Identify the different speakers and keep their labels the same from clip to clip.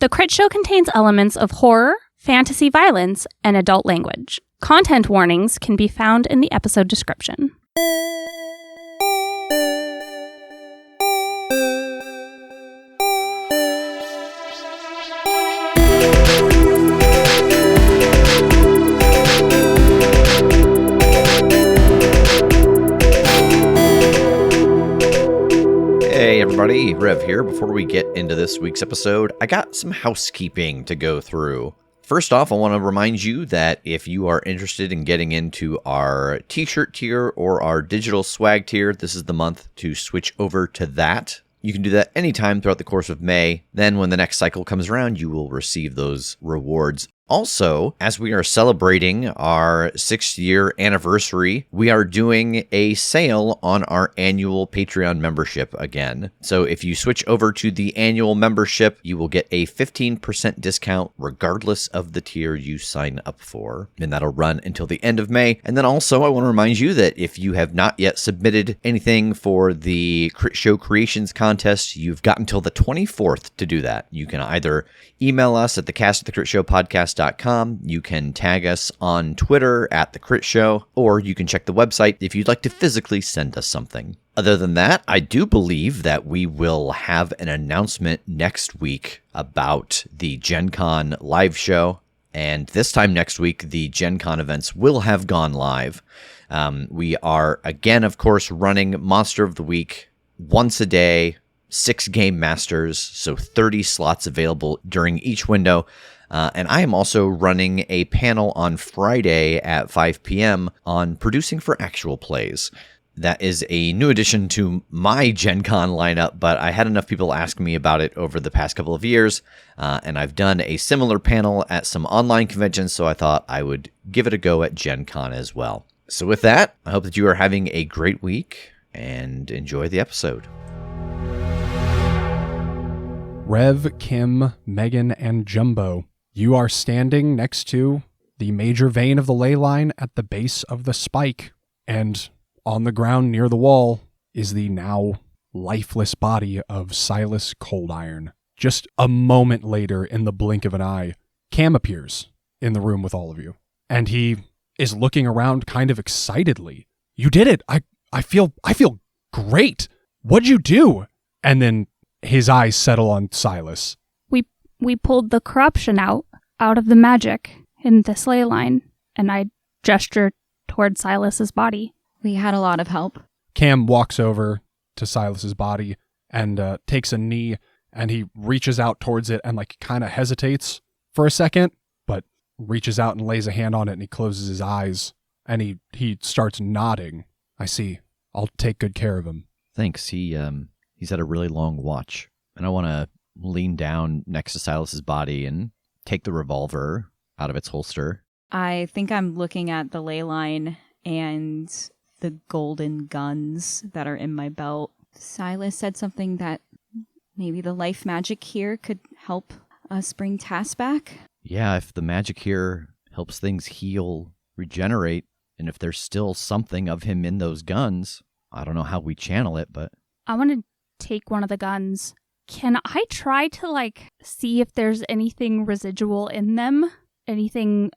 Speaker 1: The Critshow contains elements of horror, fantasy violence, and adult language. Content warnings can be found in the episode description.
Speaker 2: Hey everybody, Rev here. Before we get into this week's episode, I got some housekeeping to go through. First off, I want to remind you that if you are interested in getting into our t-shirt tier or our digital swag tier, this is the month to switch over to that. You can do that anytime throughout the course of May. Then when the next cycle comes around, you will receive those rewards. Also, as we are celebrating our 6th year anniversary, we are doing a sale on our annual Patreon membership again. So if you switch over to the annual membership, you will get a 15% discount regardless of the tier you sign up for. And that'll run until the end of May. And then also, I want to remind you that if you have not yet submitted anything for the Critshow Creations contest, you've got until the 24th to do that. You can either email us at thecast@thecritshowpodcast.com. You can tag us on Twitter at The Crit Show, or you can check the website if you'd like to physically send us something. Other than that, I do believe that we will have an announcement next week about the Gen Con live show. And this time next week, the Gen Con events will have gone live. We are, again, of course, running Monster of the Week once a day, 6 game masters, so 30 slots available during each window. And I am also running a panel on Friday at 5 p.m. on producing for actual plays. That is a new addition to my Gen Con lineup, but I had enough people ask me about it over the past couple of years, and I've done a similar panel at some online conventions, so I thought I would give it a go at Gen Con as well. So with that, I hope that you are having a great week, and enjoy the episode.
Speaker 3: Rev, Kim, Megan, and Jumbo, you are standing next to the major vein of the ley line at the base of the spike, and on the ground near the wall is the now lifeless body of Silas Coldiron. Just a moment later, in the blink of an eye, Cam appears in the room with all of you, and he is looking around kind of excitedly. You did it! I feel great! What'd you do? And then his eyes settle on Silas.
Speaker 1: We pulled the corruption out of the magic in this ley line, and I gesture toward Silas's body.
Speaker 4: We had a lot of help.
Speaker 3: Cam walks over to Silas's body and takes a knee, and he reaches out towards it and kind of hesitates for a second, but reaches out and lays a hand on it, and he closes his eyes, and he starts nodding. I see. I'll take good care of him.
Speaker 2: Thanks. He's had a really long watch, and I want to lean down next to Silas's body and take the revolver out of its holster.
Speaker 4: I think I'm looking at the ley line and the golden guns that are in my belt. Silas said something that maybe the life magic here could help us bring Tass back.
Speaker 2: Yeah, if the magic here helps things heal, regenerate, and if there's still something of him in those guns, I don't know how we channel it, but
Speaker 1: I want to take one of the guns. Can I try to, see if there's anything residual in them? Anything...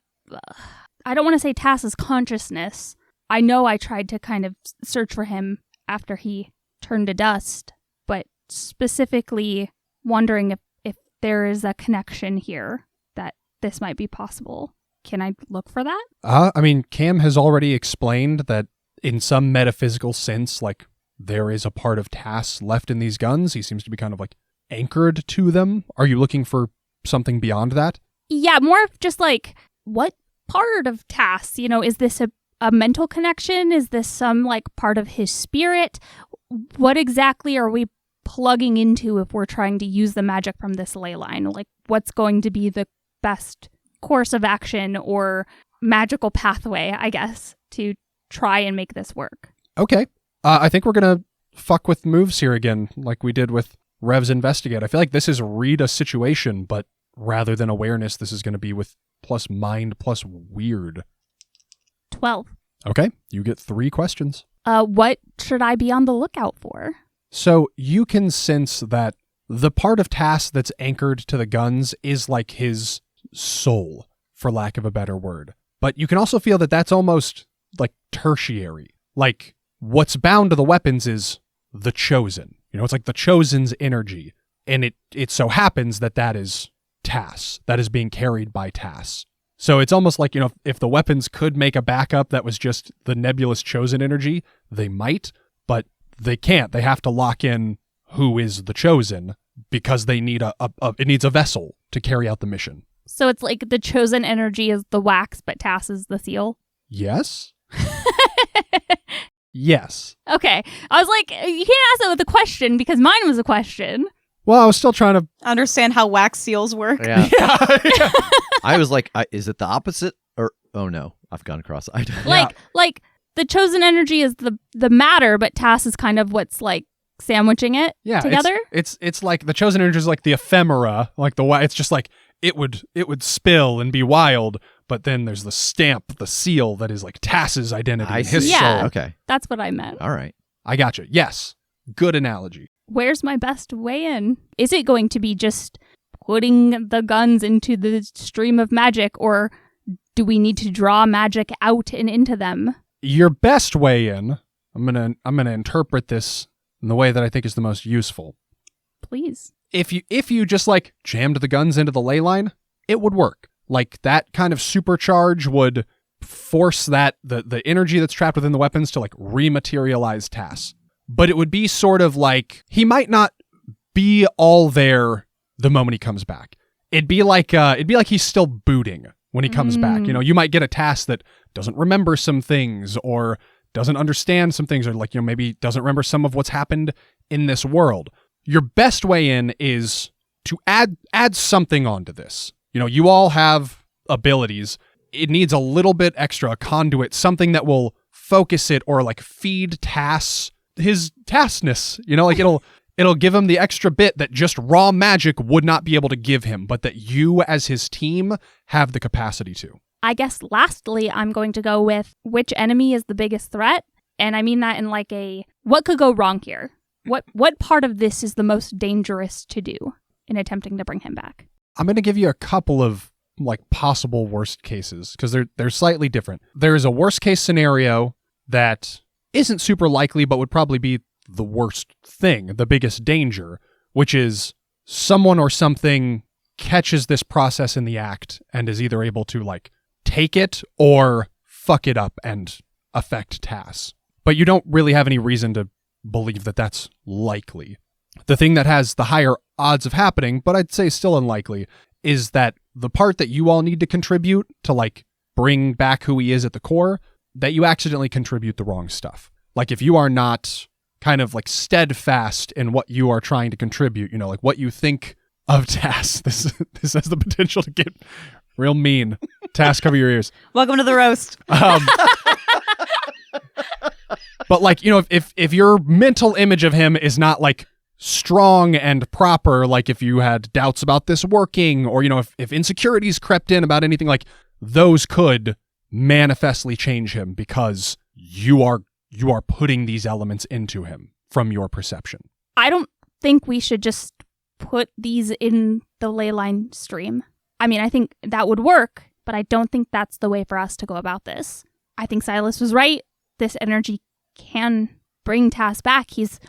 Speaker 1: I don't want to say Tass's consciousness. I know I tried to kind of search for him after he turned to dust, but specifically wondering if there is a connection here that this might be possible. Can I look for that?
Speaker 3: Cam has already explained that in some metaphysical sense, there is a part of Tass left in these guns. He seems to be kind of anchored to them. Are you looking for something beyond that?
Speaker 1: Yeah, more of just what part of Tass? Is this a mental connection? Is this some part of his spirit? What exactly are we plugging into if we're trying to use the magic from this ley line? What's going to be the best course of action or magical pathway, I guess, to try and make this work?
Speaker 3: Okay. I think we're going to fuck with moves here again, like we did with Rev's Investigate. I feel like this is read a situation, but rather than awareness, this is going to be with plus mind plus weird.
Speaker 1: 12.
Speaker 3: Okay, you get 3 questions.
Speaker 1: What should I be on the lookout for?
Speaker 3: So you can sense that the part of Tass that's anchored to the guns is like his soul, for lack of a better word. But you can also feel that that's almost like tertiary. Like, what's bound to the weapons is the Chosen. You know, it's like the Chosen's energy. And it so happens that that is Tass. That is being carried by Tass. So it's almost like, you know, if the weapons could make a backup that was just the nebulous Chosen energy, they might, but they can't. They have to lock in who is the Chosen because they need it needs a vessel to carry out the mission.
Speaker 1: So it's like the Chosen energy is the wax, but Tass is the seal?
Speaker 3: Yes. Yes.
Speaker 1: Okay. I was like, you can't ask that with a question because mine was a question.
Speaker 3: Well, I was still trying to
Speaker 4: understand how wax seals work.
Speaker 2: Yeah.
Speaker 3: yeah.
Speaker 2: I was like, is it the opposite? Or, oh no, I've gone cross-eyed.
Speaker 1: Like the Chosen energy is the matter, but Tass is kind of what's like sandwiching it together.
Speaker 3: It's like the Chosen energy is like the ephemera, like it's just like it would spill and be wild, but then there's the stamp, the seal that is like Tass's identity, his soul.
Speaker 2: Okay.
Speaker 1: That's what I meant.
Speaker 2: All right.
Speaker 3: I got you. Yes. Good analogy.
Speaker 1: Where's my best way in? Is it going to be just putting the guns into the stream of magic, or do we need to draw magic out and into them?
Speaker 3: Your best way in, I'm gonna interpret this in the way that I think is the most useful.
Speaker 1: Please.
Speaker 3: If you just like jammed the guns into the ley line, it would work. Like that kind of supercharge would force that the energy that's trapped within the weapons to like rematerialize Tass. But it would be sort of like he might not be all there the moment he comes back. It'd be like he's still booting when he comes back. You know, you might get a Tass that doesn't remember some things or doesn't understand some things, or like, you know, maybe doesn't remember some of what's happened in this world. Your best way in is to add something onto this. You know, you all have abilities. It needs a little bit extra, a conduit, something that will focus it or like feed Tass his Tassness. You know, like it'll give him the extra bit that just raw magic would not be able to give him, but that you as his team have the capacity to.
Speaker 1: I guess lastly, I'm going to go with which enemy is the biggest threat. And I mean that in like what could go wrong here? What part of this is the most dangerous to do in attempting to bring him back?
Speaker 3: I'm going to give you a couple of like possible worst cases because they're slightly different. There is a worst case scenario that isn't super likely, but would probably be the worst thing, the biggest danger, which is someone or something catches this process in the act and is either able to like take it or fuck it up and affect Tass. But you don't really have any reason to believe that that's likely. The thing that has the higher odds of happening, but I'd say still unlikely, is that the part that you all need to contribute to like bring back who he is at the core, that you accidentally contribute the wrong stuff. Like if you are not kind of like steadfast in what you are trying to contribute, you know, like what you think of Tass. This has the potential to get real mean. Tass, cover your ears.
Speaker 4: Welcome to the roast.
Speaker 3: But like, you know, if your mental image of him is not like strong and proper, like if you had doubts about this working, or, you know, if insecurities crept in about anything, like those could manifestly change him because you are putting these elements into him from your perception.
Speaker 1: I don't think we should just put these in the ley line stream. I mean, I think that would work, but I don't think that's the way for us to go about this. I think Silas was right. This energy can bring Tass back. He's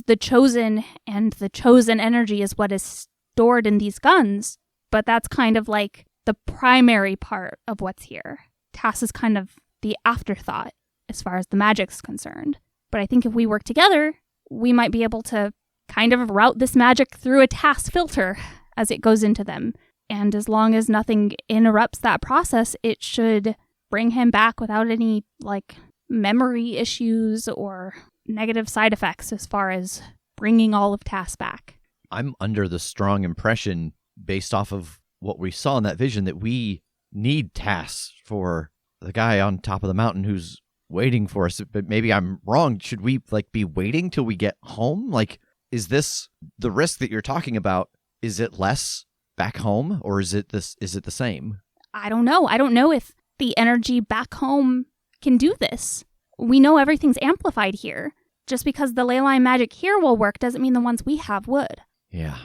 Speaker 1: the Chosen, and the Chosen energy is what is stored in these guns. But that's kind of like the primary part of what's here. Tass is kind of the afterthought as far as the magic's concerned. But I think if we work together, we might be able to kind of route this magic through a Tass filter as it goes into them. And as long as nothing interrupts that process, it should bring him back without any, like, memory issues or negative side effects as far as bringing all of Tass back.
Speaker 2: I'm under the strong impression, based off of what we saw in that vision, that we need Tass for the guy on top of the mountain who's waiting for us. But maybe I'm wrong. Should we, like, be waiting till we get home? Like, is this the risk that you're talking about? Is it less back home, or is it the same?
Speaker 1: I don't know. I don't know if the energy back home can do this. We know everything's amplified here. Just because the ley line magic here will work doesn't mean the ones we have would.
Speaker 2: Yeah.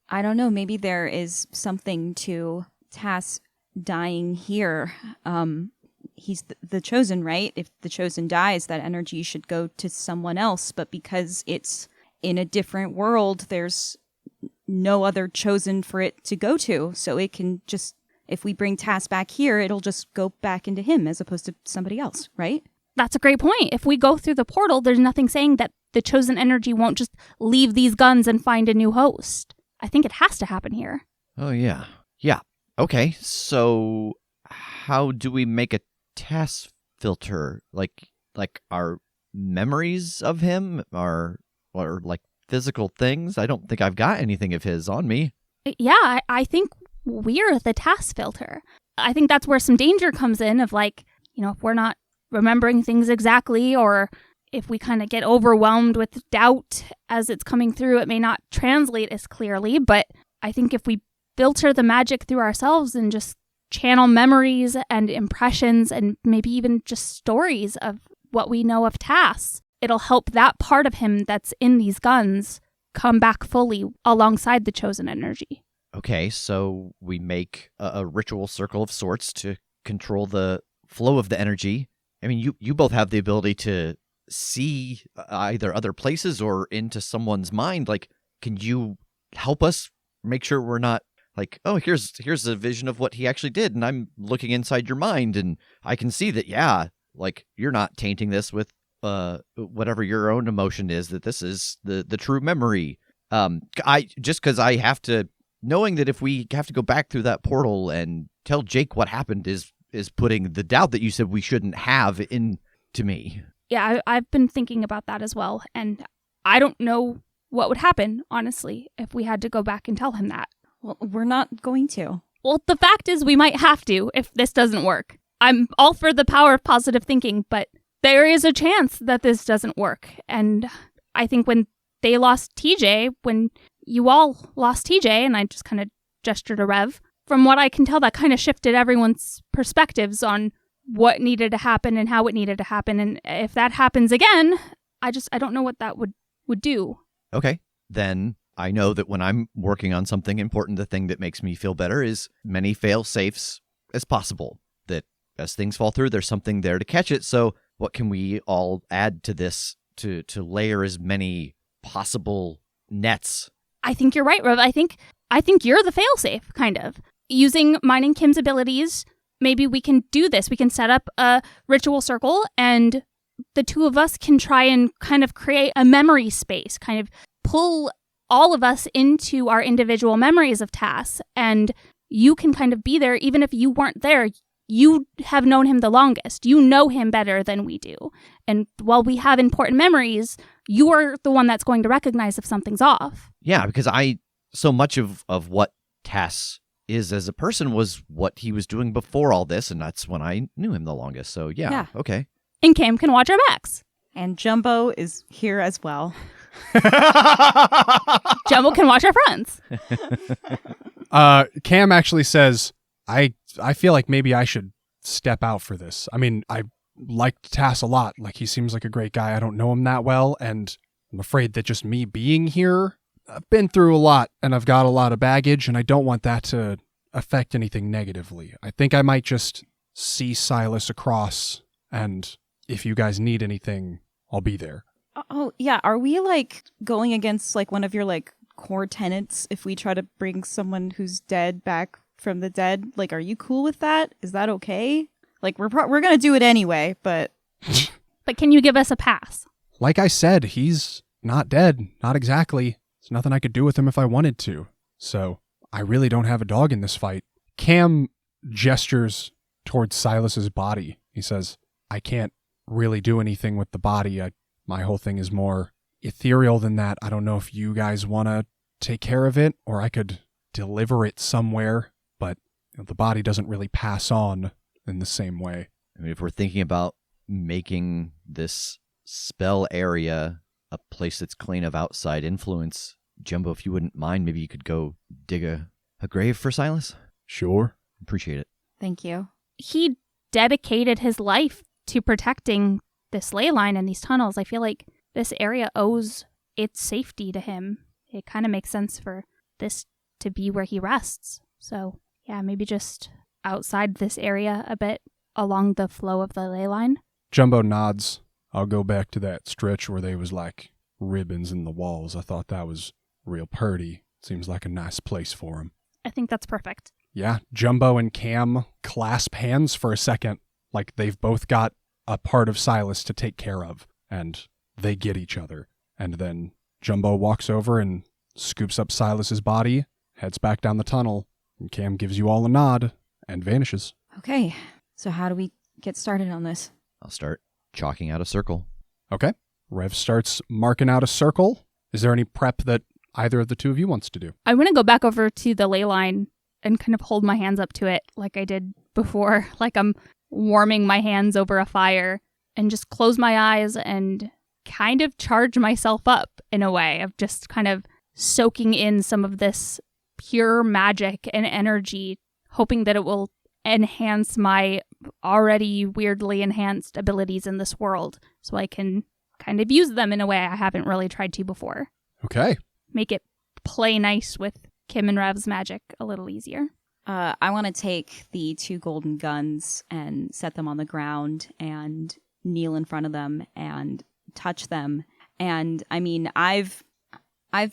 Speaker 4: I don't know. Maybe there is something to Tass dying here. He's the chosen, right? If the chosen dies, that energy should go to someone else. But because it's in a different world, there's no other chosen for it to go to. So it can just, if we bring Tass back here, it'll just go back into him as opposed to somebody else, right?
Speaker 1: That's a great point. If we go through the portal, there's nothing saying that the chosen energy won't just leave these guns and find a new host. I think it has to happen here.
Speaker 2: Oh, yeah. Yeah. Okay, so how do we make a Tass filter? Like our memories of him or like physical things? I don't think I've got anything of his on me.
Speaker 1: Yeah, I think we're the Tass filter. I think that's where some danger comes in of like, if we're not remembering things exactly, or if we kind of get overwhelmed with doubt as it's coming through, it may not translate as clearly. But I think if we filter the magic through ourselves and just channel memories and impressions and maybe even just stories of what we know of Tass, it'll help that part of him that's in these guns come back fully alongside the chosen energy.
Speaker 2: Okay, so we make a ritual circle of sorts to control the flow of the energy. I mean, you both have the ability to see either other places or into someone's mind. Like, can you help us make sure we're not like, oh, here's a vision of what he actually did, and I'm looking inside your mind, and I can see that, yeah, like, you're not tainting this with whatever your own emotion is, that this is the true memory. Because I have to, knowing that if we have to go back through that portal and tell Jake what happened is putting the doubt that you said we shouldn't have into me.
Speaker 1: Yeah, I've been thinking about that as well, and I don't know what would happen, honestly, if we had to go back and tell him that.
Speaker 4: Well, we're not going to.
Speaker 1: Well, the fact is we might have to if this doesn't work. I'm all for the power of positive thinking, but there is a chance that this doesn't work. And I think when they lost TJ, when you all lost TJ, and I just kind of gestured to Rev, from what I can tell, that kind of shifted everyone's perspectives on what needed to happen and how it needed to happen. And if that happens again, I don't know what that would do.
Speaker 2: Okay, then I know that when I'm working on something important, the thing that makes me feel better is many fail-safes as possible. That as things fall through, there's something there to catch it. So what can we all add to this to layer as many possible nets?
Speaker 1: I think you're right, Rev. I think you're the fail-safe, kind of. Using mine and Kim's abilities, maybe we can do this. We can set up a ritual circle, and the two of us can try and kind of create a memory space, kind of pull all of us into our individual memories of Tass, and you can kind of be there even if you weren't there. You have known him the longest. You know him better than we do. And while we have important memories, you're the one that's going to recognize if something's off.
Speaker 2: Yeah, because so much of what Tass is as a person was what he was doing before all this, and that's when I knew him the longest. So yeah. Okay.
Speaker 1: And Kim can watch our backs.
Speaker 4: And Jumbo is here as well.
Speaker 1: Jumbo can watch our fronts.
Speaker 3: Cam actually says, I feel like maybe I should step out for this. I mean, I liked Tass a lot. Like, he seems like a great guy. I don't know him that well, and I'm afraid that just me being here, I've been through a lot, and I've got a lot of baggage, and I don't want that to affect anything negatively. I think I might just see Silas across, and if you guys need anything, I'll be there.
Speaker 4: Oh, yeah. Are we, like, going against, like, one of your, like, core tenets if we try to bring someone who's dead back from the dead? Like, are you cool with that? Is that okay? Like, we're going to do it anyway, but...
Speaker 1: But can you give us a pass?
Speaker 3: Like I said, he's not dead. Not exactly. There's nothing I could do with him if I wanted to. So, I really don't have a dog in this fight. Cam gestures towards Silas's body. He says, I can't really do anything with the body. My whole thing is more ethereal than that. I don't know if you guys want to take care of it, or I could deliver it somewhere, but the body doesn't really pass on in the same way.
Speaker 2: I mean, if we're thinking about making this spell area a place that's clean of outside influence, Jumbo, if you wouldn't mind, maybe you could go dig a grave for Silas?
Speaker 3: Sure.
Speaker 2: Appreciate it.
Speaker 4: Thank you.
Speaker 1: He dedicated his life to protecting this ley line and these tunnels. I feel like this area owes its safety to him. it kind of makes sense for this to be where he rests. So, yeah, maybe just outside this area a bit along the flow of the ley line.
Speaker 3: Jumbo nods. I'll go back to that stretch where they was like ribbons in the walls. I thought that was real purty. Seems like a nice place for him.
Speaker 1: I think that's perfect.
Speaker 3: Yeah, Jumbo and Cam clasp hands for a second, like they've both got a part of Silas to take care of, and they get each other. And then Jumbo walks over and scoops up Silas's body, heads back down the tunnel, and Cam gives you all a nod and vanishes.
Speaker 4: Okay, so how do we get started on this?
Speaker 2: I'll start chalking out a circle.
Speaker 3: Okay. Rev starts marking out a circle. Is there any prep that either of the two of you wants to do?
Speaker 1: I want to go back over to the ley line and kind of hold my hands up to it like I did before, like I'm warming my hands over a fire, and just close my eyes and kind of charge myself up in a way of just kind of soaking in some of this pure magic and energy, hoping that it will enhance my already weirdly enhanced abilities in this world so I can kind of use them in a way I haven't really tried to before.
Speaker 3: Okay.
Speaker 1: Make it play nice with Kim and Rev's magic a little easier.
Speaker 4: I want to take the 2 golden guns and set them on the ground and kneel in front of them and touch them. And I mean, I've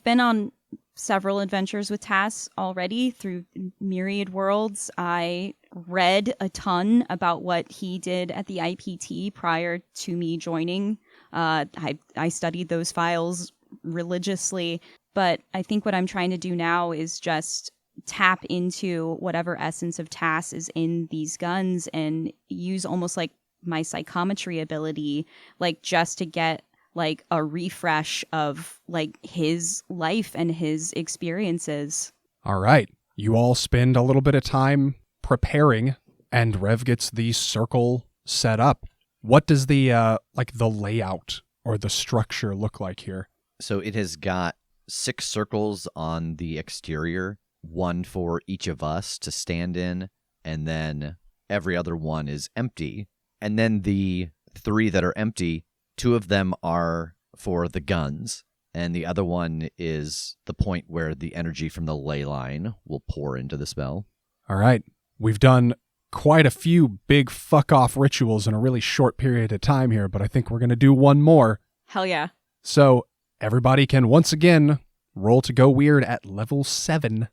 Speaker 4: been on several adventures with Tass already through myriad worlds. I read a ton about what he did at the IPT prior to me joining. I studied those files religiously, but I think what I'm trying to do now is just tap into whatever essence of Tass is in these guns and use almost like my psychometry ability, like just to get like a refresh of like his life and his experiences.
Speaker 3: All right. You all spend a little bit of time preparing, and Rev gets the circle set up. What does the layout or the structure look like here?
Speaker 2: So it has got 6 circles on the exterior, 1 for each of us to stand in, and then every other one is empty. And then the 3 that are empty, 2 of them are for the guns, and the other one is the point where the energy from the ley line will pour into the spell.
Speaker 3: All right. We've done quite a few big fuck-off rituals in a really short period of time here, but I think we're going to do one more.
Speaker 4: Hell yeah.
Speaker 3: So everybody can once again roll to go weird at level 7.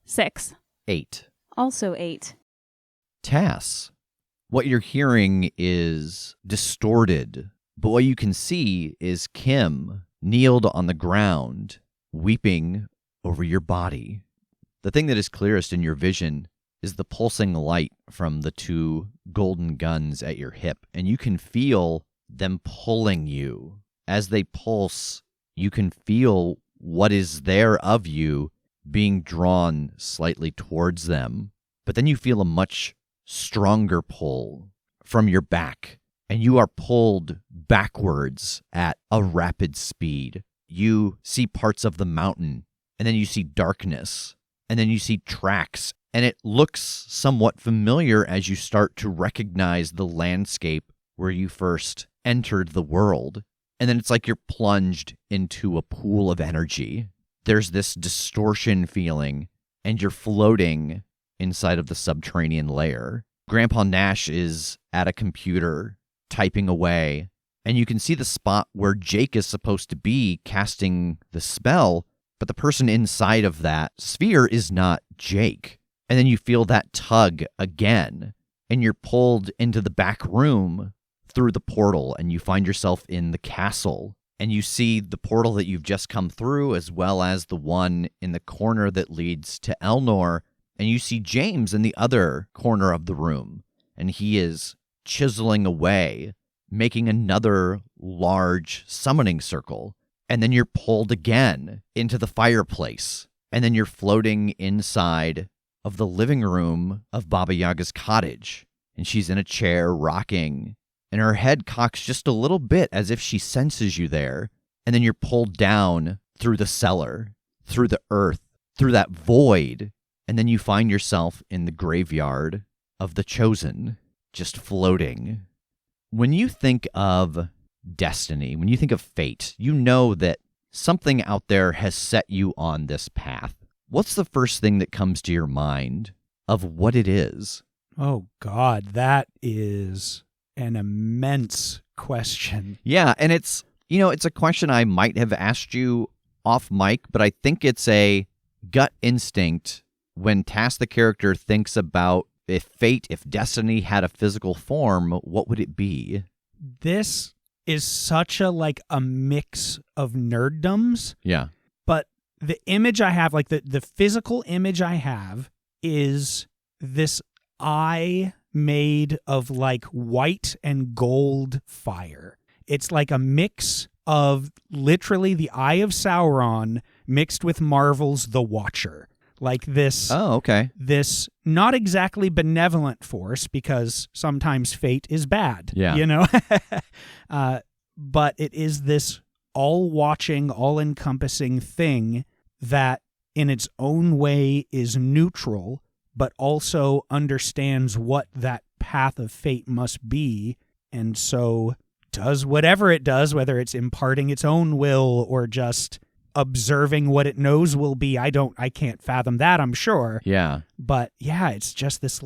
Speaker 1: 6.
Speaker 2: 8.
Speaker 4: Also 8.
Speaker 2: Tass, what you're hearing is distorted, but what you can see is Kim kneeled on the ground, weeping over your body. The thing that is clearest in your vision is the pulsing light from the 2 golden guns at your hip, and you can feel them pulling you. As they pulse, you can feel what is there of you being drawn slightly towards them. But then you feel a much stronger pull from your back, and you are pulled backwards at a rapid speed. You see parts of the mountain, and then you see darkness, and then you see tracks, and it looks somewhat familiar as you start to recognize the landscape where you first entered the world. And then it's like you're plunged into a pool of energy. There's this distortion feeling, and you're floating inside of the subterranean layer. Grandpa Nash is at a computer, typing away, and you can see the spot where Jake is supposed to be casting the spell, but the person inside of that sphere is not Jake. And then you feel that tug again, and you're pulled into the back room through the portal, and you find yourself in the castle, and you see the portal that you've just come through, as well as the one in the corner that leads to Elnor, and you see James in the other corner of the room, and he is chiseling away, making another large summoning circle, and then you're pulled again into the fireplace, and then you're floating inside of the living room of Baba Yaga's cottage, and she's in a chair rocking, and her head cocks just a little bit as if she senses you there, and then you're pulled down through the cellar, through the earth, through that void, and then you find yourself in the graveyard of the Chosen, just floating. When you think of destiny, when you think of fate, you know that something out there has set you on this path. What's the first thing that comes to your mind of what it is?
Speaker 5: Oh, God, that is an immense question.
Speaker 2: Yeah, and it's a question I might have asked you off mic, but I think it's a gut instinct when Tass the character thinks about if fate, if destiny had a physical form, what would it be?
Speaker 5: This is such a mix of nerddoms.
Speaker 2: Yeah.
Speaker 5: But the image I have, the physical image I have is this eye made of white and gold fire. It's like a mix of literally the Eye of Sauron mixed with Marvel's The Watcher. Like this.
Speaker 2: Oh, okay.
Speaker 5: This not exactly benevolent force, because sometimes fate is bad.
Speaker 2: Yeah.
Speaker 5: You know? But it is this all-watching, all-encompassing thing that in its own way is neutral, but also understands what that path of fate must be, and so does whatever it does, whether it's imparting its own will or just observing what it knows will be. I can't fathom that, I'm sure.
Speaker 2: Yeah.
Speaker 5: But yeah, it's just this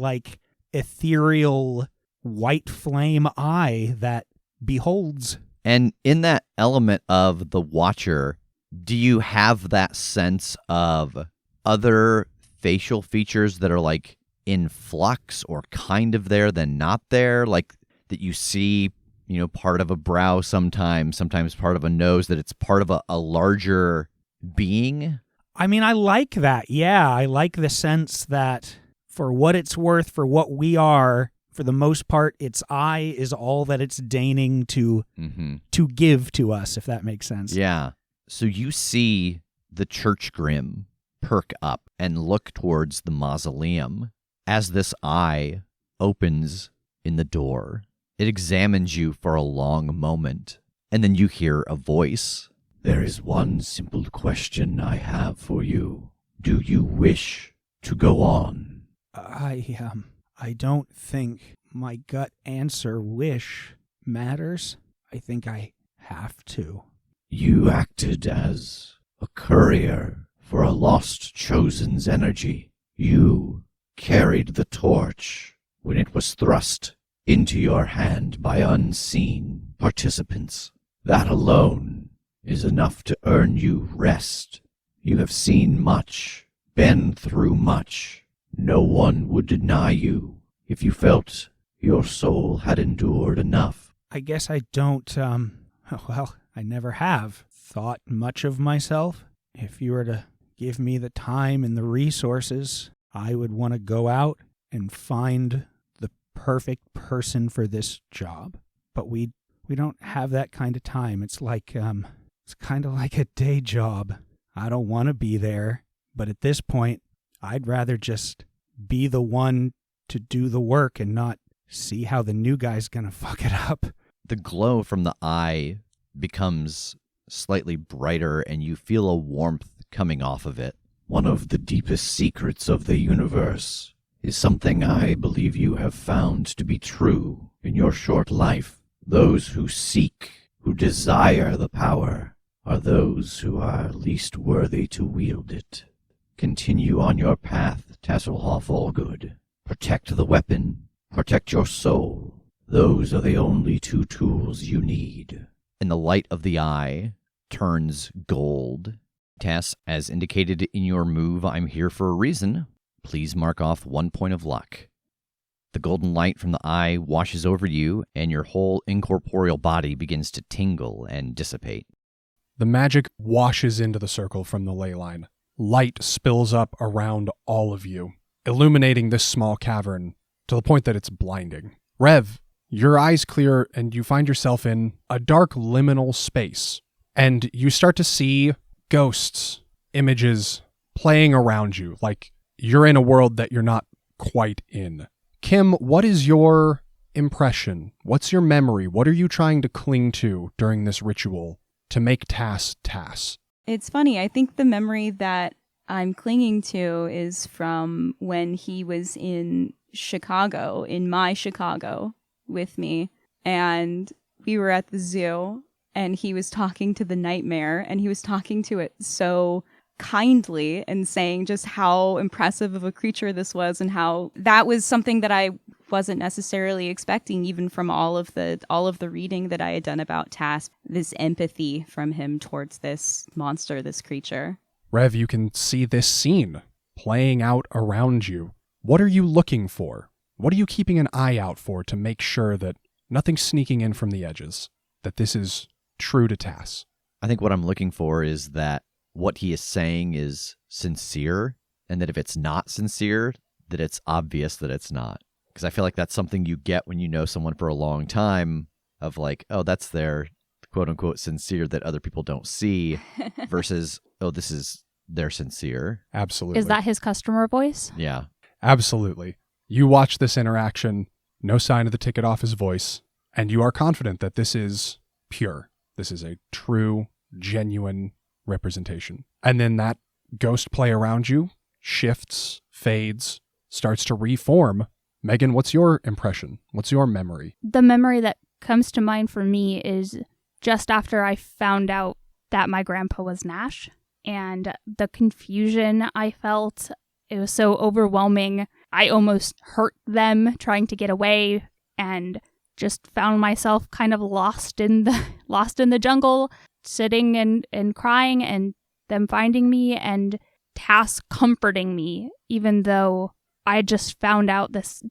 Speaker 5: ethereal white flame eye that beholds.
Speaker 2: And in that element of the Watcher, do you have that sense of other facial features that are in flux or kind of there than not there? Like that you see, part of a brow sometimes part of a nose, that it's part of a larger being?
Speaker 5: I mean, I like that. Yeah, I like the sense that for what it's worth, for what we are, for the most part, its eye is all that it's deigning to give to us, if that makes sense.
Speaker 2: Yeah. So you see the church grim perk up and look towards the mausoleum as this eye opens in the door. It examines you for a long moment, and then you hear a voice. There is one simple question I have for you. Do you wish to go on?
Speaker 5: I don't think my gut answer wish matters. I think I have to.
Speaker 6: You acted as a courier for a lost chosen's energy. You carried the torch when it was thrust into your hand by unseen participants. That alone is enough to earn you rest. You have seen much, been through much. No one would deny you if you felt your soul had endured enough.
Speaker 5: I guess I don't, I never have thought much of myself. If you were to give me the time and the resources, I would want to go out and find the perfect person for this job. But we don't have that kind of time. It's it's kind of like a day job. I don't want to be there, but at this point, I'd rather just be the one to do the work and not see how the new guy's gonna fuck it up.
Speaker 2: The glow from the eye becomes slightly brighter, and you feel a warmth coming off of it.
Speaker 6: One of the deepest secrets of the universe is something I believe you have found to be true in your short life. Those who seek, who desire the power, are those who are least worthy to wield it. Continue on your path, Tasselhoff Allgood. Protect the weapon, protect your soul. Those are the only two tools you need.
Speaker 2: And the light of the eye turns gold. Tass, as indicated in your move, I'm here for a reason. Please mark off 1 point of luck. The golden light from the eye washes over you, and your whole incorporeal body begins to tingle and dissipate.
Speaker 3: The magic washes into the circle from the ley line. Light spills up around all of you, illuminating this small cavern to the point that it's blinding. Rev, your eyes clear and you find yourself in a dark liminal space, and you start to see ghosts, images playing around you, like you're in a world that you're not quite in. Kim, what is your impression? What's your memory? What are you trying to cling to during this ritual to make Tass Tass?
Speaker 4: It's funny. I think the memory that I'm clinging to is from when he was in Chicago, in my Chicago with me. And we were at the zoo and he was talking to the nightmare, and he was talking to it so kindly and saying just how impressive of a creature this was, and how that was something that I wasn't necessarily expecting, even from all of the reading that I had done about Tass, this empathy from him towards this monster, this creature.
Speaker 3: Rev, you can see this scene playing out around you. What are you looking for? What are you keeping an eye out for to make sure that nothing's sneaking in from the edges, that this is true to Tass?
Speaker 2: I think what I'm looking for is that what he is saying is sincere, and that if it's not sincere, that it's obvious that it's not. Because I feel like that's something you get when you know someone for a long time, of like, oh, that's their quote-unquote sincere that other people don't see, versus, oh, this is their sincere.
Speaker 3: Absolutely.
Speaker 1: Is that his customer voice?
Speaker 2: Yeah.
Speaker 3: Absolutely. You watch this interaction, no sign of the ticket off his voice, and you are confident that this is pure. This is a true, genuine representation. And then that ghost play around you shifts, fades, starts to reform. Megan, what's your impression? What's your memory?
Speaker 1: The memory that comes to mind for me is just after I found out that my grandpa was Nash, and the confusion I felt. It was so overwhelming. I almost hurt them trying to get away, and just found myself kind of lost in the jungle, sitting and crying, and them finding me, and Tass comforting me, even though I just found out this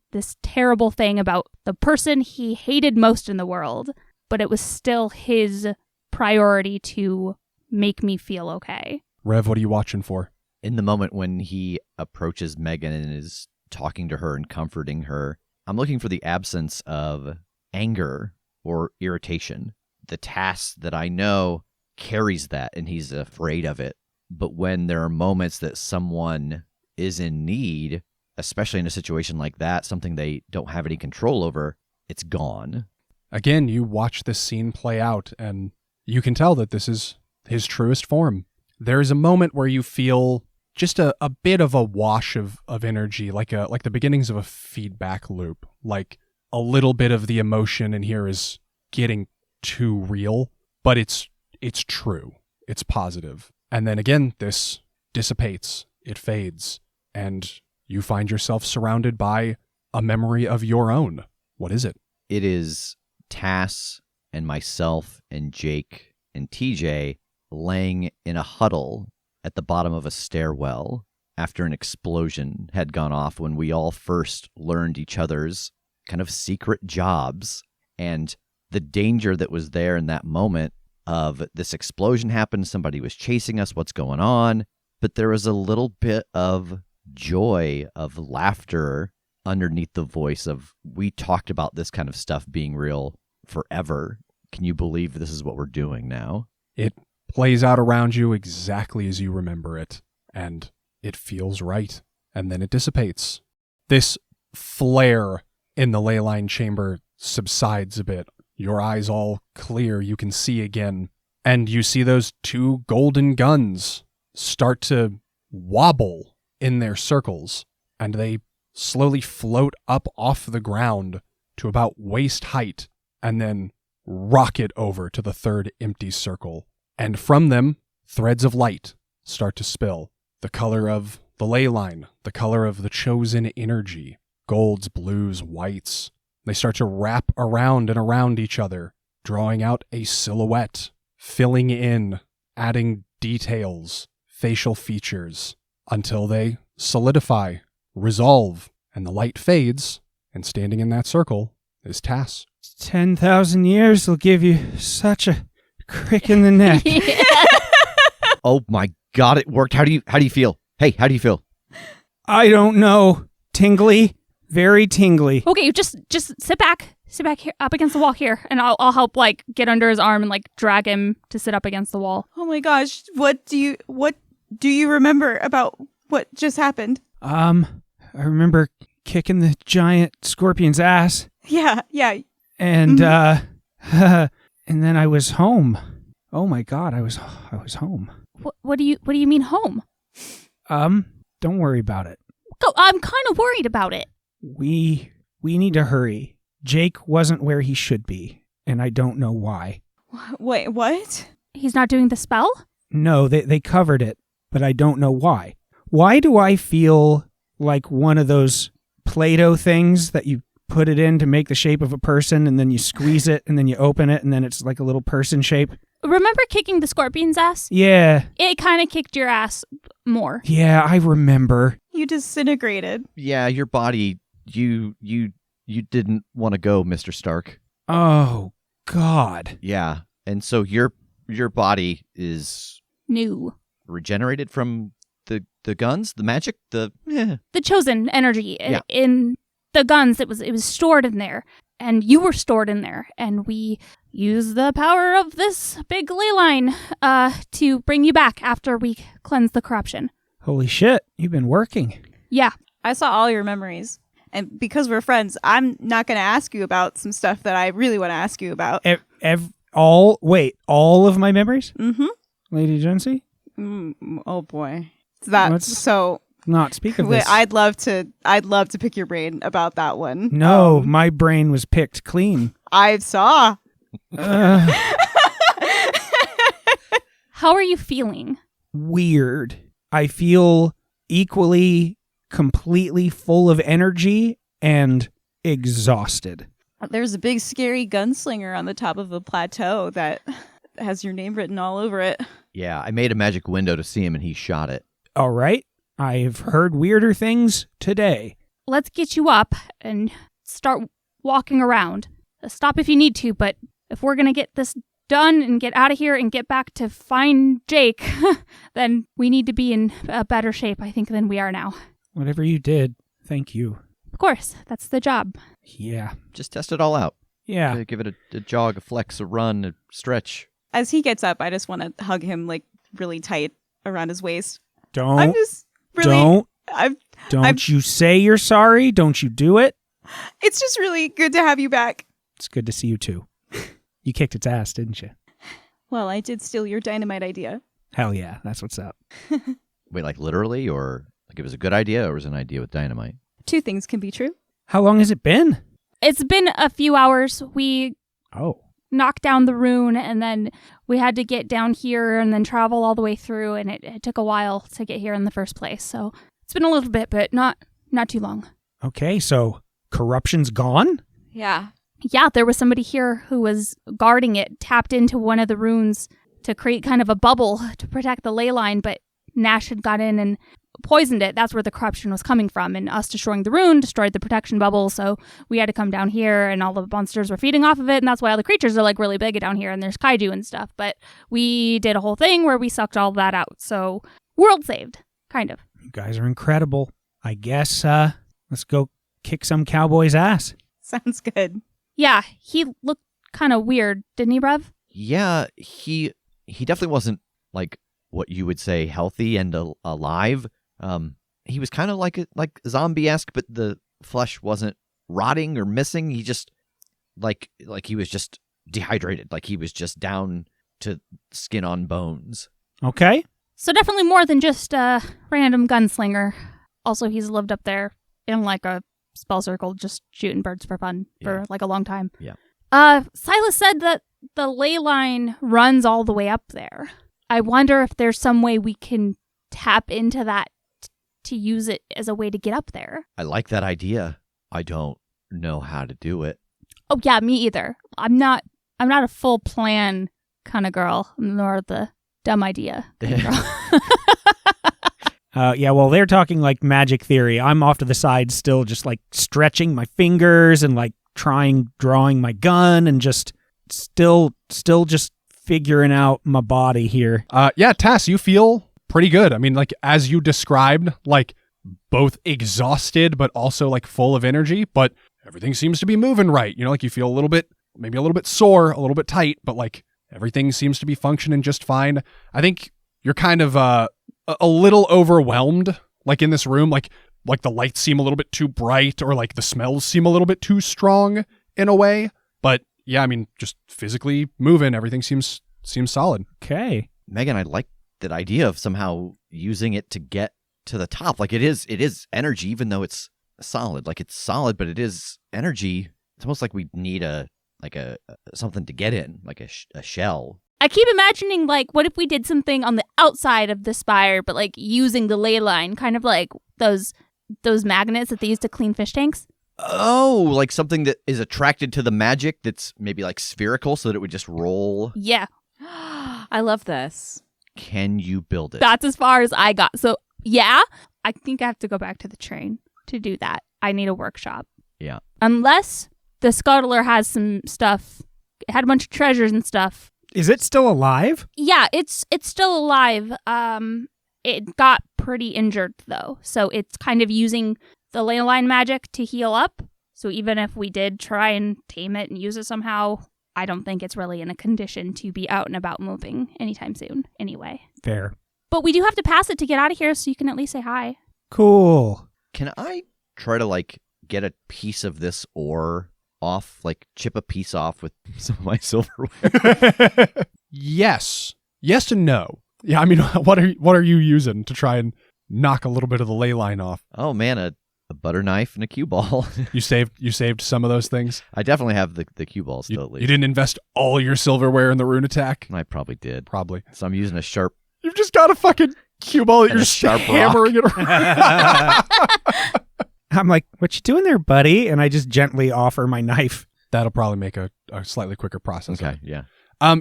Speaker 1: terrible thing about the person he hated most in the world, but it was still his priority to make me feel okay.
Speaker 3: Rev, what are you watching for?
Speaker 2: In the moment when he approaches Megan and is talking to her and comforting her, I'm looking for the absence of anger or irritation. The Tass that I know carries that, and he's afraid of it. But when there are moments that someone is in need, especially in a situation like that, something they don't have any control over, it's gone.
Speaker 3: Again, you watch this scene play out, and you can tell that this is his truest form. There is a moment where you feel just a bit of a wash of energy, like the beginnings of a feedback loop. Like a little bit of the emotion in here is getting too real, but it's true. It's positive. And then again, this dissipates, it fades, and you find yourself surrounded by a memory of your own. What is it?
Speaker 2: It is Tass and myself and Jake and TJ laying in a huddle at the bottom of a stairwell after an explosion had gone off when we all first learned each other's kind of secret jobs, and the danger that was there in that moment of this explosion happened, somebody was chasing us, what's going on? But there was a little bit of joy, of laughter underneath the voice of, we talked about this kind of stuff being real forever. Can you believe this is what we're doing now?
Speaker 3: It plays out around you exactly as you remember it, and it feels right, and then it dissipates. This flare in the ley line chamber subsides a bit. Your eyes all clear, you can see again, and you see those two golden guns start to wobble in their circles, and they slowly float up off the ground to about waist height, and then rocket over to the third empty circle. And from them, threads of light start to spill. The color of the ley line, the color of the chosen energy, golds, blues, whites. They start to wrap around and around each other, drawing out a silhouette, filling in, adding details, facial features, until they solidify, resolve, and the light fades, and standing in that circle is Tass.
Speaker 5: 10,000 years will give you such a crick in the neck.
Speaker 2: Oh my God, it worked. How do you feel? Hey, how do you feel?
Speaker 5: I don't know. Tingly. Very tingly.
Speaker 1: Okay, just sit back here, up against the wall here, and I'll help like get under his arm and like drag him to sit up against the wall.
Speaker 7: Oh my gosh, what do you remember about what just happened?
Speaker 5: I remember kicking the giant scorpion's ass.
Speaker 7: Yeah.
Speaker 5: And and then I was home. Oh my God, I was home.
Speaker 1: What do you mean home?
Speaker 5: Don't worry about it.
Speaker 1: I'm kind of worried about it.
Speaker 5: We need to hurry. Jake wasn't where he should be, and I don't know why.
Speaker 7: Wait, what?
Speaker 1: He's not doing the spell?
Speaker 5: No, they covered it, but I don't know why. Why do I feel like one of those Play-Doh things that you put it in to make the shape of a person, and then you squeeze it, and then you open it, and then it's like a little person shape?
Speaker 1: Remember kicking the scorpion's ass?
Speaker 5: Yeah.
Speaker 1: It kind of kicked your ass more.
Speaker 5: Yeah, I remember.
Speaker 7: You disintegrated.
Speaker 2: Yeah, your body, you didn't want to go, Mr. Stark.
Speaker 5: Oh, God.
Speaker 2: Yeah, and so your body is
Speaker 1: New.
Speaker 2: regenerated from the guns, the magic,
Speaker 1: The chosen energy in the guns. It was stored in there, and you were stored in there, and we used the power of this big ley line to bring you back after we cleansed the corruption.
Speaker 5: Holy shit, you've been working.
Speaker 1: Yeah.
Speaker 7: I saw all your memories. And because we're friends, I'm not going to ask you about some stuff that I really want to ask you about.
Speaker 5: All of my memories?
Speaker 7: Mm-hmm.
Speaker 5: Lady Jency?
Speaker 7: Oh, boy. So
Speaker 5: not speak of this.
Speaker 7: I'd love to pick your brain about that one.
Speaker 5: No, my brain was picked clean.
Speaker 7: I saw.
Speaker 1: How are you feeling?
Speaker 5: Weird. I feel equally completely full of energy and exhausted.
Speaker 7: There's a big scary gunslinger on the top of a plateau that has your name written all over it.
Speaker 2: Yeah, I made a magic window to see him, and he shot it.
Speaker 5: All right. I've heard weirder things today.
Speaker 1: Let's get you up and start walking around. Stop if you need to, but if we're going to get this done and get out of here and get back to find Jake, then we need to be in a better shape, I think, than we are now.
Speaker 5: Whatever you did, thank you.
Speaker 1: Of course, that's the job.
Speaker 5: Yeah.
Speaker 2: Just test it all out.
Speaker 5: Yeah.
Speaker 2: Give it a jog, a flex, a run, a stretch.
Speaker 7: As he gets up, I just want to hug him like really tight around his waist.
Speaker 5: Don't.
Speaker 7: I'm just really.
Speaker 5: Don't you say you're sorry. Don't you do it.
Speaker 7: It's just really good to have you back.
Speaker 5: It's good to see you too. You kicked its ass, didn't you?
Speaker 7: Well, I did steal your dynamite idea.
Speaker 5: Hell yeah, that's what's up.
Speaker 2: Wait, like literally, or like it was a good idea, or was it an idea with dynamite?
Speaker 7: Two things can be true.
Speaker 5: How long has it been?
Speaker 1: It's been a few hours. We knocked down the rune, and then we had to get down here and then travel all the way through, and it took a while to get here in the first place. So it's been a little bit, but not too long.
Speaker 5: Okay, so corruption's gone?
Speaker 7: Yeah.
Speaker 1: Yeah, there was somebody here who was guarding it, tapped into one of the runes to create kind of a bubble to protect the ley line, but Nash had got in and poisoned it. That's where the corruption was coming from, and us destroying the rune destroyed the protection bubble, so we had to come down here, and all the monsters were feeding off of it, and that's why all the creatures are like really big down here, and there's kaiju and stuff. But we did a whole thing where we sucked all that out, so world saved, kind of.
Speaker 5: You guys are incredible. I guess let's go kick some cowboy's ass.
Speaker 7: Sounds good.
Speaker 1: Yeah, he looked kind of weird, didn't he, Rev?
Speaker 2: Yeah, he definitely wasn't like what you would say healthy and alive. He was kind of like zombie-esque, but the flesh wasn't rotting or missing. He just like he was just dehydrated, like he was just down to skin on bones.
Speaker 5: Okay.
Speaker 1: So definitely more than just a random gunslinger. Also, he's lived up there in like a spell circle, just shooting birds for fun for like a long time.
Speaker 2: Yeah.
Speaker 1: Silas said that the ley line runs all the way up there. I wonder if there's some way we can tap into that to use it as a way to get up there.
Speaker 2: I like that idea. I don't know how to do it.
Speaker 1: Oh yeah, me either. I'm not a full plan kind of girl, nor the dumb idea kind of girl.
Speaker 5: Yeah, well, they're talking like magic theory. I'm off to the side still just like stretching my fingers and like drawing my gun and just still just figuring out my body here.
Speaker 3: Yeah, Tass, you feel pretty good. I mean, like, as you described, like, both exhausted but also, like, full of energy, but everything seems to be moving right. You know, like, you feel maybe a little bit sore, a little bit tight, but, like, everything seems to be functioning just fine. I think you're kind of a little overwhelmed, like, in this room, like the lights seem a little bit too bright, or, like, the smells seem a little bit too strong in a way, but, yeah, I mean, just physically moving, everything seems solid.
Speaker 5: Okay.
Speaker 2: Megan, I like that idea of somehow using it to get to the top. Like, it is energy, even though it's solid. Like, it's solid, but it is energy. It's almost like we need a a something to get in, like a shell.
Speaker 1: I keep imagining, like, what if we did something on the outside of the spire, but, like, using the ley line, kind of like those magnets that they use to clean fish tanks?
Speaker 2: Oh, like something that is attracted to the magic that's maybe, like, spherical so that it would just roll.
Speaker 1: Yeah.
Speaker 4: I love this.
Speaker 2: Can you build it?
Speaker 1: That's as far as I got. So, yeah, I think I have to go back to the train to do that. I need a workshop.
Speaker 2: Yeah. Unless
Speaker 1: the scuttler has some stuff, it had a bunch of treasures and stuff.
Speaker 5: Is it still alive?
Speaker 1: Yeah, it's still alive. It got pretty injured though, so it's kind of using the ley line magic to heal up. So even if we did try and tame it and use it somehow, I don't think it's really in a condition to be out and about moving anytime soon. Anyway,
Speaker 5: Fair.
Speaker 1: but we do have to pass it to get out of here, so you can at least say hi.
Speaker 5: Cool.
Speaker 2: Can I try to, like, get a piece of this ore off, like chip a piece off with some of my silverware?
Speaker 3: Yes and no. Yeah, I mean, what are you using to try and knock a little bit of the ley line off?
Speaker 2: Oh man, a butter knife and a cue ball.
Speaker 3: You saved some of those things.
Speaker 2: I definitely have the cue ball still.
Speaker 3: You didn't invest all your silverware in the rune attack.
Speaker 2: I probably did.
Speaker 3: Probably.
Speaker 2: So I'm using a sharp.
Speaker 3: You've just got a fucking cue ball that
Speaker 2: And
Speaker 3: you're
Speaker 2: a
Speaker 3: just
Speaker 2: sharp
Speaker 3: hammering it around.
Speaker 5: I'm like, what you doing there, buddy? And I just gently offer my knife.
Speaker 3: That'll probably make a slightly quicker process.
Speaker 2: Okay, yeah.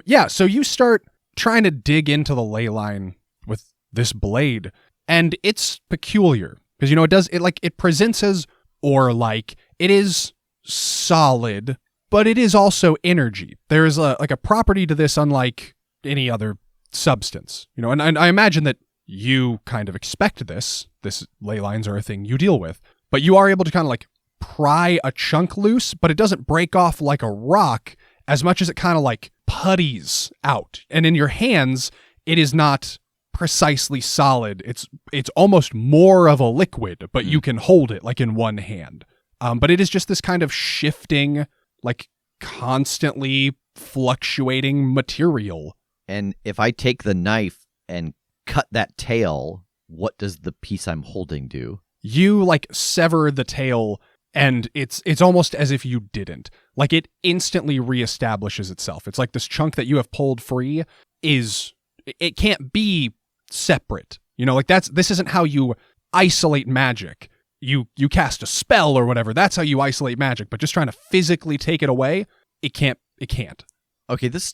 Speaker 3: Yeah, so you start trying to dig into the ley line with this blade, and it's peculiar because it presents as ore-like. It is solid, but it is also energy. There is a property to this unlike any other substance. And I imagine that you kind of expect this. This ley lines are a thing you deal with, but you are able to kind of like pry a chunk loose, but it doesn't break off like a rock as much as it kind of like putties out. And in your hands, it is not precisely solid. It's almost more of a liquid, but you can hold it like in one hand. But it is just this kind of shifting, like constantly fluctuating material.
Speaker 2: And if I take the knife and cut that tail, what does the piece I'm holding do?
Speaker 3: You like sever the tail, and it's almost as if you didn't. Like it instantly reestablishes itself. It's like this chunk that you have pulled free it can't be separate. Like this isn't how you isolate magic. You cast a spell or whatever. That's how you isolate magic. But just trying to physically take it away, it can't.
Speaker 2: Okay, this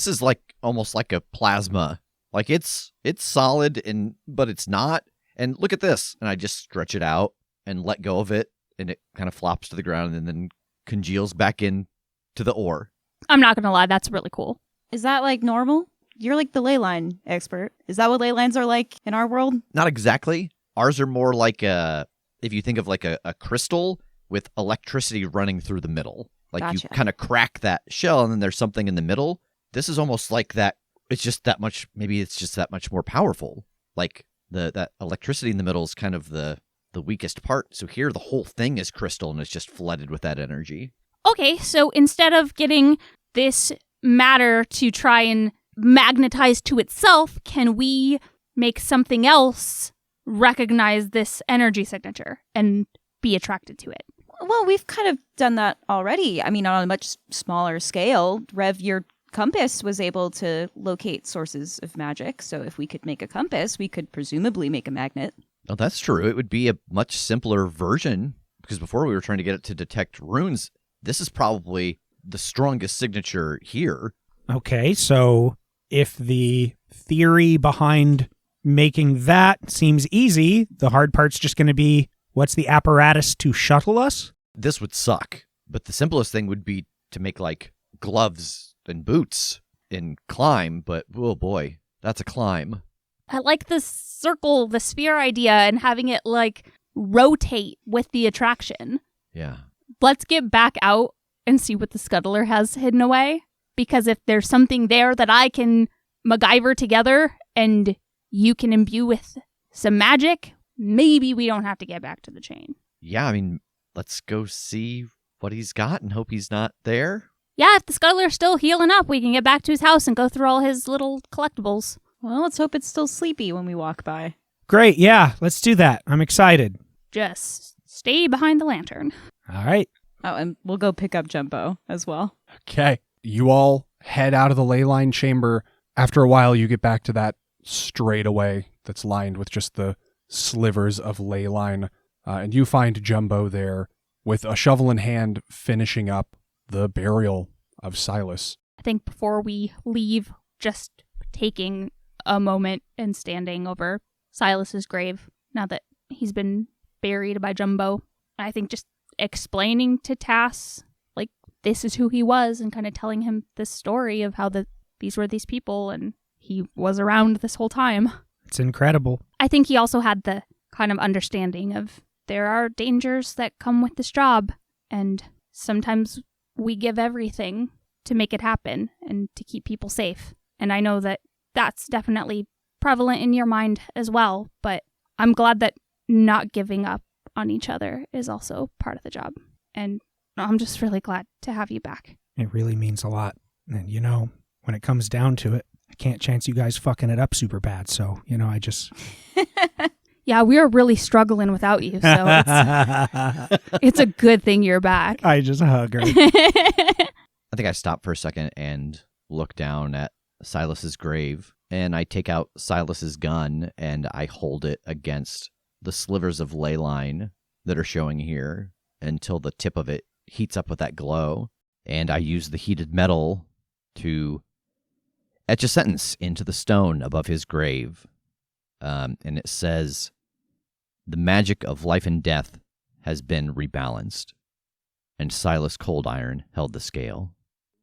Speaker 2: is like almost like a plasma. Like it's solid but it's not. And look at this. And I just stretch it out and let go of it, and it kind of flops to the ground and then congeals back in to the ore.
Speaker 1: I'm not going to lie, that's really cool.
Speaker 7: Is that like normal? You're like the ley line expert. Is that what ley lines are like in our world?
Speaker 2: Not exactly. Ours are more like if you think of like a crystal with electricity running through the middle. Like
Speaker 7: Gotcha.
Speaker 2: You kind of crack that shell and then there's something in the middle. This is almost like that. It's just that much, maybe it's just that much more powerful. Like that electricity in the middle is kind of the weakest part. So here the whole thing is crystal and it's just flooded with that energy.
Speaker 1: Okay, so instead of getting this matter to try and magnetize to itself, can we make something else recognize this energy signature and be attracted to it?
Speaker 7: Well, we've kind of done that already. I mean, on a much smaller scale. Rev, your compass was able to locate sources of magic. So if we could make a compass, we could presumably make a magnet.
Speaker 2: Oh, that's true. It would be a much simpler version because before we were trying to get it to detect runes. This is probably the strongest signature here.
Speaker 5: Okay, so if the theory behind making that seems easy, the hard part's just going to be, what's the apparatus to shuttle us?
Speaker 2: This would suck, but the simplest thing would be to make like gloves and boots and climb, but oh boy, that's a climb.
Speaker 1: I like the circle, the sphere idea, and having it like rotate with the attraction.
Speaker 2: Yeah.
Speaker 1: Let's get back out and see what the scuttler has hidden away. Because if there's something there that I can MacGyver together and you can imbue with some magic, maybe we don't have to get back to the chain.
Speaker 2: Yeah, I mean, let's go see what he's got and hope he's not there.
Speaker 1: Yeah, if the scuttler's still healing up, we can get back to his house and go through all his little collectibles.
Speaker 7: Well, let's hope it's still sleepy when we walk by.
Speaker 5: Great, yeah, let's do that. I'm excited.
Speaker 1: Just stay behind the lantern.
Speaker 5: All right.
Speaker 7: Oh, and we'll go pick up Jumbo as well.
Speaker 3: Okay. You all head out of the ley line chamber. After a while, you get back to that straightaway that's lined with just the slivers of ley line. And you find Jumbo there with a shovel in hand finishing up the burial of Silas.
Speaker 1: I think before we leave, just taking a moment and standing over Silas's grave now that he's been buried by Jumbo. I think just explaining to Tass, like, this is who he was, and kind of telling him this story of how these were these people and he was around this whole time.
Speaker 5: It's incredible.
Speaker 1: I think he also had the kind of understanding of there are dangers that come with this job, and sometimes we give everything to make it happen and to keep people safe. And I know that that's definitely prevalent in your mind as well, but I'm glad that not giving up on each other is also part of the job. And I'm just really glad to have you back.
Speaker 5: It really means a lot. And, you know, when it comes down to it, I can't chance you guys fucking it up super bad. So, you know, I just...
Speaker 1: Yeah, we are really struggling without you, so it's a good thing you're back.
Speaker 5: I just hug her.
Speaker 2: I think I stop for a second and look down at Silas's grave, and I take out Silas's gun and I hold it against the slivers of ley line that are showing here until the tip of it heats up with that glow, and I use the heated metal to etch a sentence into the stone above his grave. And it says, "The magic of life and death has been rebalanced, and Silas Cold Iron held the scale."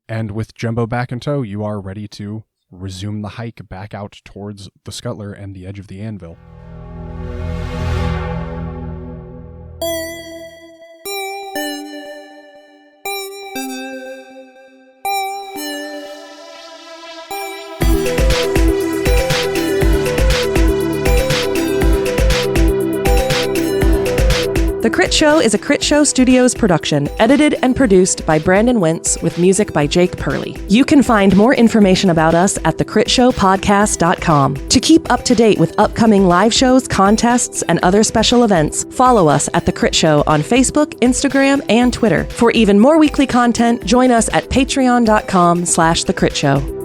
Speaker 3: And with Jumbo back in tow, you are ready to resume the hike back out towards the Scuttler and the edge of the Anvil.
Speaker 8: The Critshow is a Critshow Studios production, edited and produced by Brandon Wentz with music by Jake Purley. You can find more information about us at thecritshowpodcast.com. To keep up to date with upcoming live shows, contests, and other special events, follow us at The Crit Show on Facebook, Instagram, and Twitter. For even more weekly content, join us at patreon.com/thecritShow.